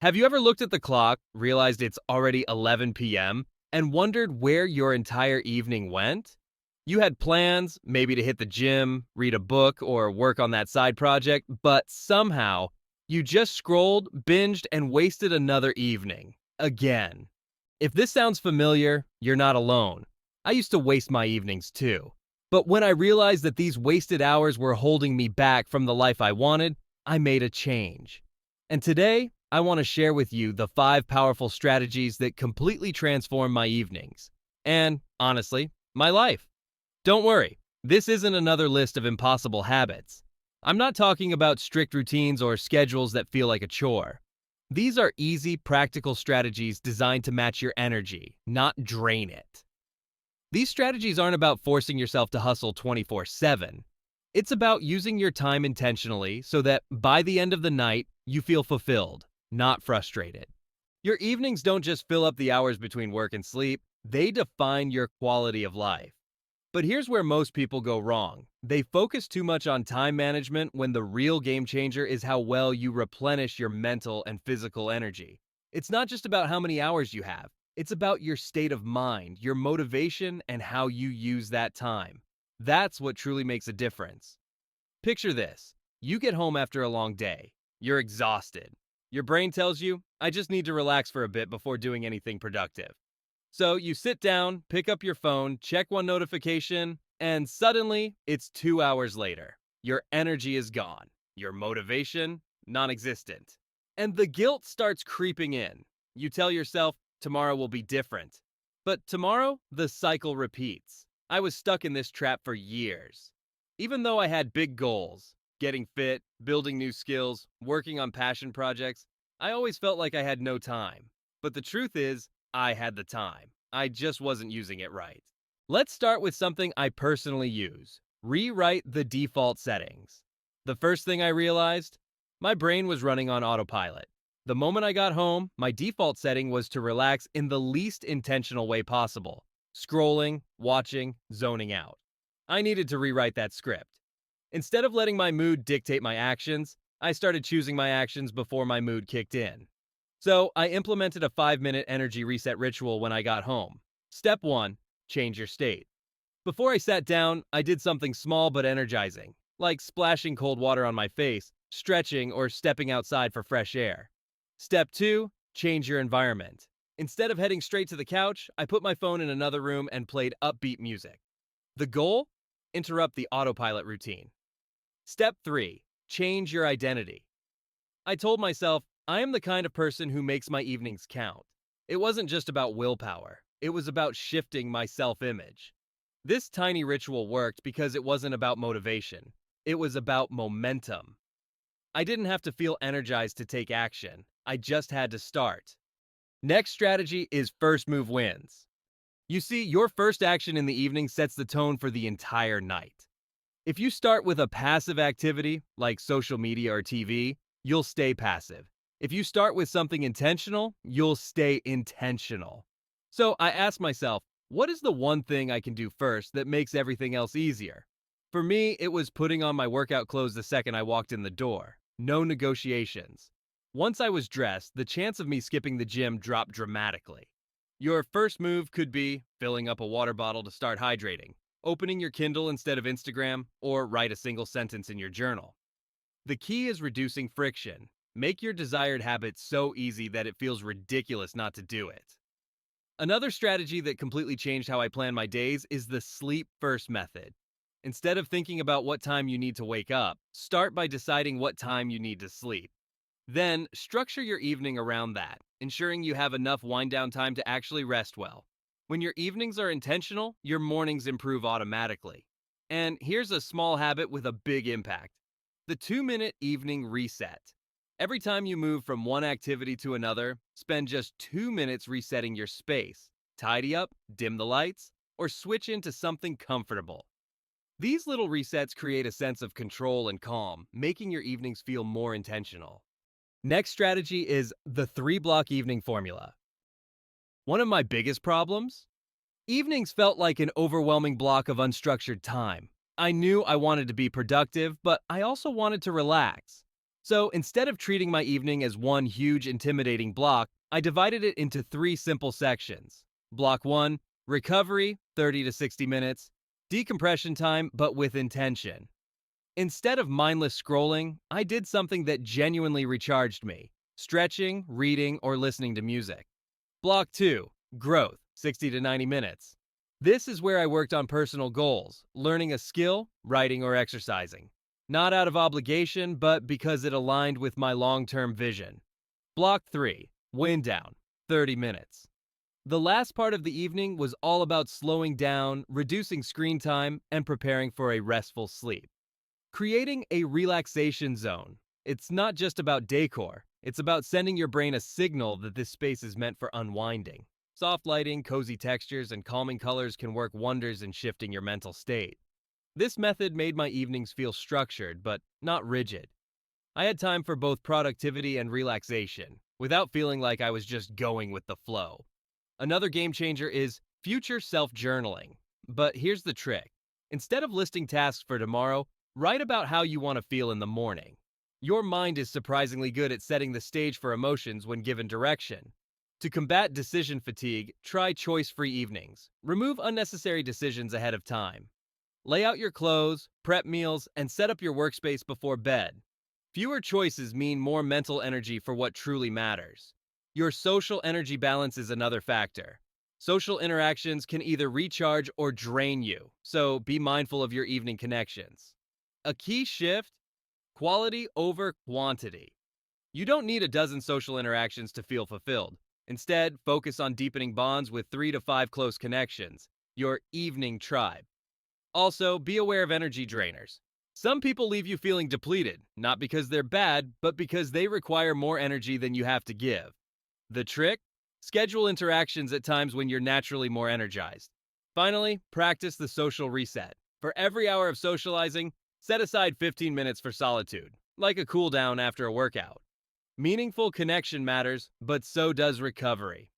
Have you ever looked at the clock, realized it's already 11 p.m., and wondered where your entire evening went? You had plans, maybe to hit the gym, read a book, or work on that side project, but somehow you just scrolled, binged, and wasted another evening. Again. If this sounds familiar, you're not alone. I used to waste my evenings too. But when I realized that these wasted hours were holding me back from the life I wanted, I made a change. And today, I want to share with you the 5 powerful strategies that completely transform my evenings. And, honestly, my life. Don't worry, this isn't another list of impossible habits. I'm not talking about strict routines or schedules that feel like a chore. These are easy, practical strategies designed to match your energy, not drain it. These strategies aren't about forcing yourself to hustle 24/7. It's about using your time intentionally so that by the end of the night, you feel fulfilled, not frustrated. Your evenings don't just fill up the hours between work and sleep, they define your quality of life. But here's where most people go wrong. They focus too much on time management when the real game changer is how well you replenish your mental and physical energy. It's not just about how many hours you have, it's about your state of mind, your motivation, and how you use that time. That's what truly makes a difference. Picture this. You get home after a long day. You're exhausted. Your brain tells you, I just need to relax for a bit before doing anything productive. So you sit down, pick up your phone, check one notification, and suddenly it's 2 hours later. Your energy is gone. Your motivation, non existent. And the guilt starts creeping in. You tell yourself, tomorrow will be different. But tomorrow, the cycle repeats. I was stuck in this trap for years. Even though I had big goals, getting fit, building new skills, working on passion projects, I always felt like I had no time. But the truth is, I had the time. I just wasn't using it right. Let's start with something I personally use. Rewrite the default settings. The first thing I realized, my brain was running on autopilot. The moment I got home, my default setting was to relax in the least intentional way possible. Scrolling, watching, zoning out. I needed to rewrite that script. Instead of letting my mood dictate my actions, I started choosing my actions before my mood kicked in. So I implemented a 5-minute energy reset ritual when I got home. Step 1, change your state. Before I sat down, I did something small but energizing, like splashing cold water on my face, stretching, or stepping outside for fresh air. Step 2, change your environment. Instead of heading straight to the couch, I put my phone in another room and played upbeat music. The goal? Interrupt the autopilot routine. Step 3, change your identity. I told myself, I am the kind of person who makes my evenings count. It wasn't just about willpower, it was about shifting my self-image. This tiny ritual worked because it wasn't about motivation. It was about momentum. I didn't have to feel energized to take action. I just had to start. Next strategy is first move wins. You see, your first action in the evening sets the tone for the entire night. If you start with a passive activity, like social media or TV, you'll stay passive. If you start with something intentional, you'll stay intentional. So I asked myself, what is the one thing I can do first that makes everything else easier? For me, it was putting on my workout clothes the second I walked in the door. No negotiations. Once I was dressed, the chance of me skipping the gym dropped dramatically. Your first move could be filling up a water bottle to start hydrating, opening your Kindle instead of Instagram, or write a single sentence in your journal. The key is reducing friction. Make your desired habit so easy that it feels ridiculous not to do it. Another strategy that completely changed how I plan my days is the sleep first method. Instead of thinking about what time you need to wake up, start by deciding what time you need to sleep. Then, structure your evening around that, ensuring you have enough wind down time to actually rest well. When your evenings are intentional, your mornings improve automatically. And here's a small habit with a big impact: the 2-minute evening reset. Every time you move from one activity to another, spend just 2 minutes resetting your space. Tidy up, dim the lights, or switch into something comfortable. These little resets create a sense of control and calm, making your evenings feel more intentional. Next strategy is the 3-block evening formula. One of my biggest problems? Evenings felt like an overwhelming block of unstructured time. I knew I wanted to be productive, but I also wanted to relax. So instead of treating my evening as one huge, intimidating block, I divided it into three simple sections. Block 1, recovery, 30 to 60 minutes, decompression time, but with intention. Instead of mindless scrolling, I did something that genuinely recharged me: stretching, reading, or listening to music. Block 2, growth, 60 to 90 minutes. This is where I worked on personal goals, learning a skill, writing, or exercising. Not out of obligation, but because it aligned with my long term vision. Block 3, wind down, 30 minutes. The last part of the evening was all about slowing down, reducing screen time, and preparing for a restful sleep. Creating a relaxation zone. It's not just about decor, it's about sending your brain a signal that this space is meant for unwinding. Soft lighting, cozy textures, and calming colors can work wonders in shifting your mental state. This method made my evenings feel structured, but not rigid. I had time for both productivity and relaxation, without feeling like I was just going with the flow. Another game changer is future self-journaling. But here's the trick. Instead of listing tasks for tomorrow, write about how you want to feel in the morning. Your mind is surprisingly good at setting the stage for emotions when given direction. To combat decision fatigue, try choice-free evenings. Remove unnecessary decisions ahead of time. Lay out your clothes, prep meals, and set up your workspace before bed. Fewer choices mean more mental energy for what truly matters. Your social energy balance is another factor. Social interactions can either recharge or drain you, so be mindful of your evening connections. A key shift: quality over quantity. You don't need a dozen social interactions to feel fulfilled. Instead, focus on deepening bonds with 3 to 5 close connections, your evening tribe. Also, be aware of energy drainers. Some people leave you feeling depleted, not because they're bad, but because they require more energy than you have to give. The trick? Schedule interactions at times when you're naturally more energized. Finally, practice the social reset. For every hour of socializing, set aside 15 minutes for solitude, like a cool down after a workout. Meaningful connection matters, but so does recovery.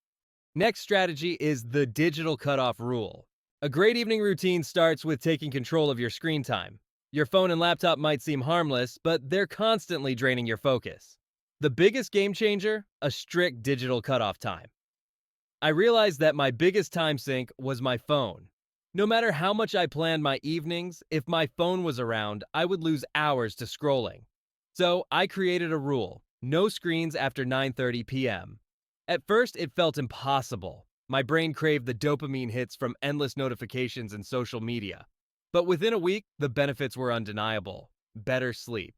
Next strategy is the Digital Cutoff Rule. A great evening routine starts with taking control of your screen time. Your phone and laptop might seem harmless, but they're constantly draining your focus. The biggest game changer? A strict digital cutoff time. I realized that my biggest time sink was my phone. No matter how much I planned my evenings, if my phone was around, I would lose hours to scrolling. So I created a rule: no screens after 9:30 p.m. At first, it felt impossible. My brain craved the dopamine hits from endless notifications and social media. But within a week, the benefits were undeniable. Better sleep.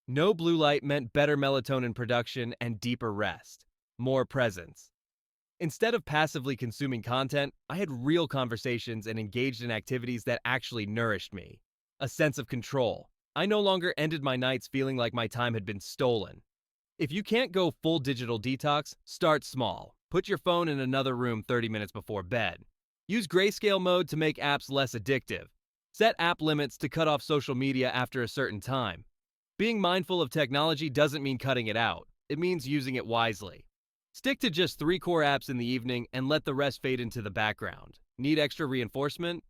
No blue light meant better melatonin production and deeper rest. More presence. Instead of passively consuming content, I had real conversations and engaged in activities that actually nourished me. A sense of control. I no longer ended my nights feeling like my time had been stolen. If you can't go full digital detox, start small. Put your phone in another room 30 minutes before bed. Use grayscale mode to make apps less addictive. Set app limits to cut off social media after a certain time. Being mindful of technology doesn't mean cutting it out. It means using it wisely. Stick to just 3 core apps in the evening and let the rest fade into the background. Need extra reinforcement?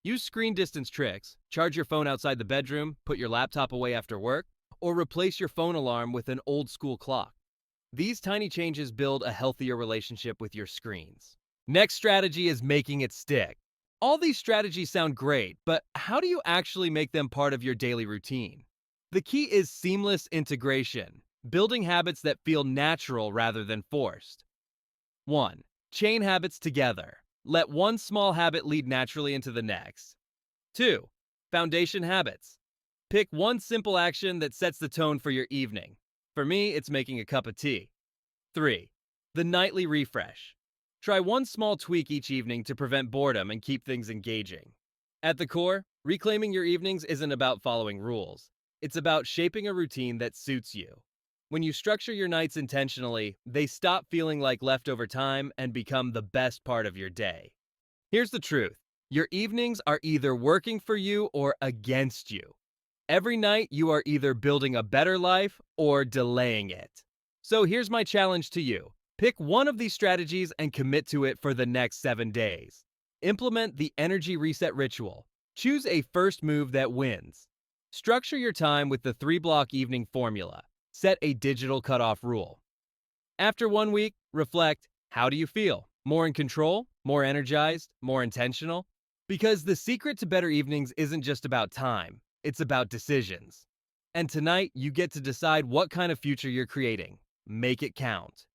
Use screen distance tricks. Charge your phone outside the bedroom, put your laptop away after work, or replace your phone alarm with an old school clock. These tiny changes build a healthier relationship with your screens. Next strategy is making it stick. All these strategies sound great, but how do you actually make them part of your daily routine? The key is seamless integration, building habits that feel natural rather than forced. 1. Chain habits together. Let one small habit lead naturally into the next. 2. Foundation habits. Pick one simple action that sets the tone for your evening. For me, it's making a cup of tea. 3. The nightly refresh. Try one small tweak each evening to prevent boredom and keep things engaging. At the core, reclaiming your evenings isn't about following rules. It's about shaping a routine that suits you. When you structure your nights intentionally, they stop feeling like leftover time and become the best part of your day. Here's the truth. Your evenings are either working for you or against you. Every night, you are either building a better life or delaying it. So here's my challenge to you. Pick one of these strategies and commit to it for the next 7 days. Implement the energy reset ritual. Choose a first move that wins. Structure your time with the 3-block evening formula. Set a digital cutoff rule. After 1 week, reflect. How do you feel? More in control? More energized? More intentional? Because the secret to better evenings isn't just about time, it's about decisions. And tonight, you get to decide what kind of future you're creating. Make it count.